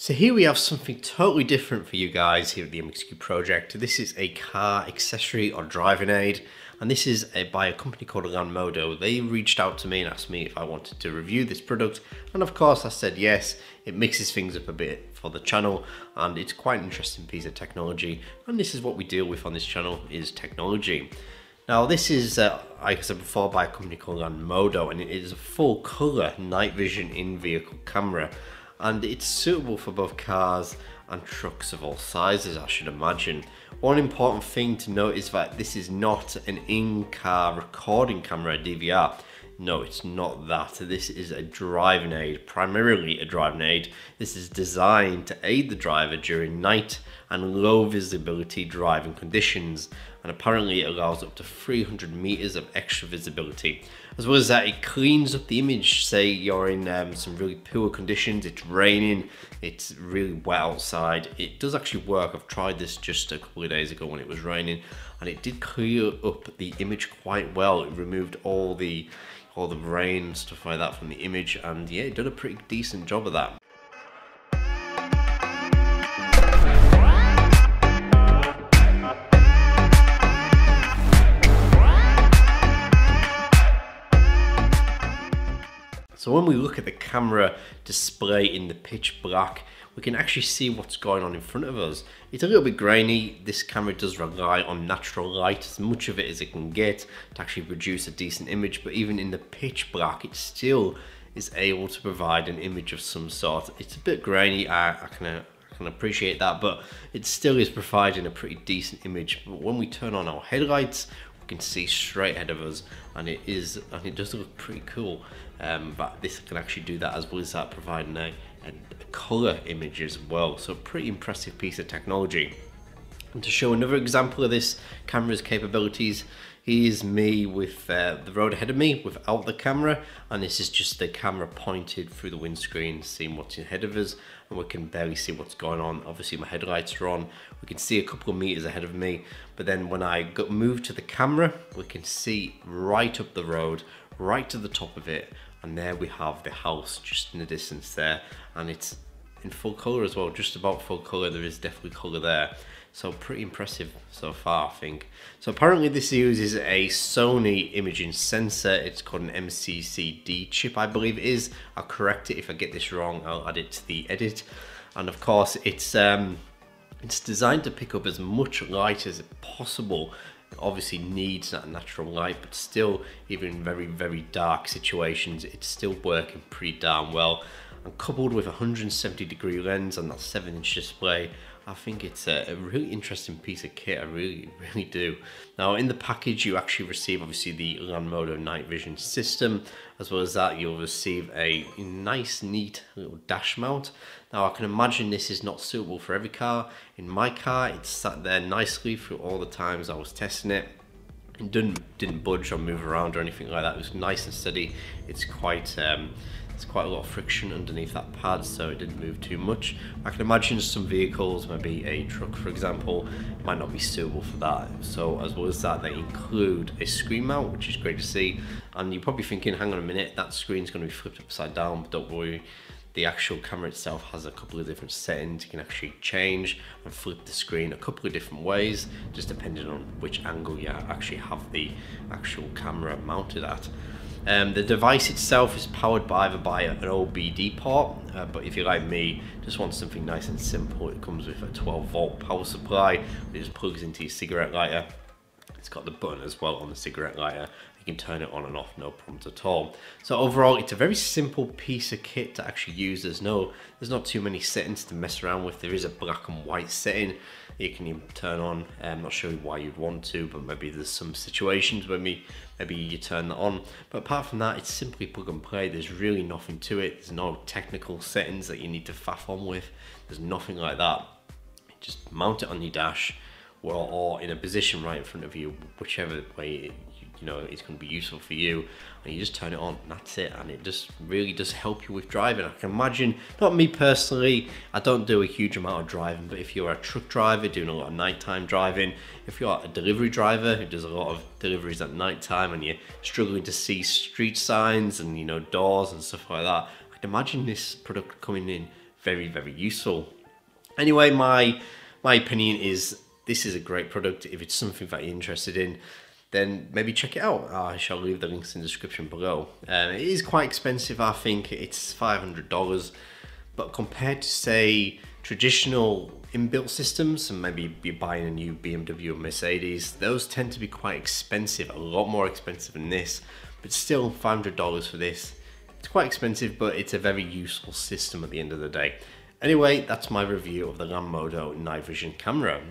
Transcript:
So here we have something totally different for you guys here at the MXQ project. This is a car accessory or driving aid, and this is by a company called Lanmodo. They reached out to me and asked me if I wanted to review this product, and of course I said yes. It mixes things up a bit for the channel, and it's quite an interesting piece of technology, and this is what we deal with on this channel, is technology. Now this is, like I said before, by a company called Lanmodo, and it is a full colour night vision in-vehicle camera. And it's suitable for both cars and trucks of all sizes, I should imagine. One important thing to note is that this is not an in-car recording camera, DVR. No, it's not that. This is a driving aid, primarily a driving aid. This is designed to aid the driver during night and low visibility driving conditions, and apparently it allows up to 300 meters of extra visibility. As well as that, it cleans up the image. Say you're in some really poor conditions, it's raining, it's really wet outside. It does actually work. I've tried this just a couple of days ago when it was raining, and it did clear up the image quite well. It removed all the rain and stuff like that from the image, and yeah, it did a pretty decent job of that. So when we look at the camera display in the pitch black, we can actually see what's going on in front of us. It's a little bit grainy. This camera does rely on natural light, as much of it as it can get, to actually produce a decent image, but even in the pitch black, it still is able to provide an image of some sort. It's a bit grainy, I can appreciate that, but it still is providing a pretty decent image. But when we turn on our headlights, we can see straight ahead of us, and it does look pretty cool. But this can actually do that, as well as that providing a colour image as well. So pretty impressive piece of technology. And to show another example of this camera's capabilities, here's me with the road ahead of me without the camera, and this is just the camera pointed through the windscreen, seeing what's ahead of us, and we can barely see what's going on. Obviously my headlights are on, we can see a couple of meters ahead of me, but then when I move to the camera, we can see right up the road, right to the top of it, and there we have the house just in the distance there, and it's in full color as well, just about full color. There is definitely color there, so pretty impressive so far, I think. So apparently this uses a Sony imaging sensor. It's called an MCCD chip, I believe it is. I'll correct it if I get this wrong, I'll add it to the edit. And of course it's designed to pick up as much light as possible. It obviously needs that natural light, but still, even in very, very dark situations, it's still working pretty darn well. And coupled with a 170-degree lens and that 7-inch display, I think it's a really interesting piece of kit. I really do. Now in the package you actually receive obviously the Lanmodo night vision system. As well as that, you'll receive a nice neat little dash mount. Now I can imagine this is not suitable for every car. In my car it sat there nicely through all the times I was testing it. It didn't budge or move around or anything like that. It was nice and steady. It's quite a lot of friction underneath that pad, so it didn't move too much. I can imagine some vehicles, maybe a truck for example, might not be suitable for that. So as well as that, they include a screen mount, which is great to see. And you're probably thinking, hang on a minute, that screen's going to be flipped upside down, but don't worry. The actual camera itself has a couple of different settings. You can actually change and flip the screen a couple of different ways, just depending on which angle you actually have the actual camera mounted at. The device itself is powered either by an OBD port, but if you're like me, just want something nice and simple, it comes with a 12-volt power supply. It just plugs into your cigarette lighter. It's got the button as well on the cigarette lighter. You can turn it on and off, no problems at all. So overall, it's a very simple piece of kit to actually use. There's not too many settings to mess around with. There is a black and white setting you can turn on. I'm not sure why you'd want to, but maybe there's some situations where maybe you turn that on. But apart from that, it's simply plug and play. There's really nothing to it. There's no technical settings that you need to faff on with. There's nothing like that. Just mount it on your dash, or in a position right in front of you, whichever way you know it's going to be useful for you, and you just turn it on, and that's it. And it just really does help you with driving. I can imagine, not me personally, I don't do a huge amount of driving, but if you're a truck driver doing a lot of nighttime driving, if you're a delivery driver who does a lot of deliveries at nighttime and you're struggling to see street signs and doors and stuff like that, I can imagine this product coming in very, very useful. Anyway, my opinion is this is a great product. If it's something that you're interested in, then maybe check it out. I shall leave the links in the description below. It is quite expensive, I think. It's $500, but compared to, say, traditional inbuilt systems, and maybe you're buying a new BMW or Mercedes, those tend to be quite expensive, a lot more expensive than this, but still $500 for this. It's quite expensive, but it's a very useful system at the end of the day. Anyway, that's my review of the Lanmodo night vision camera.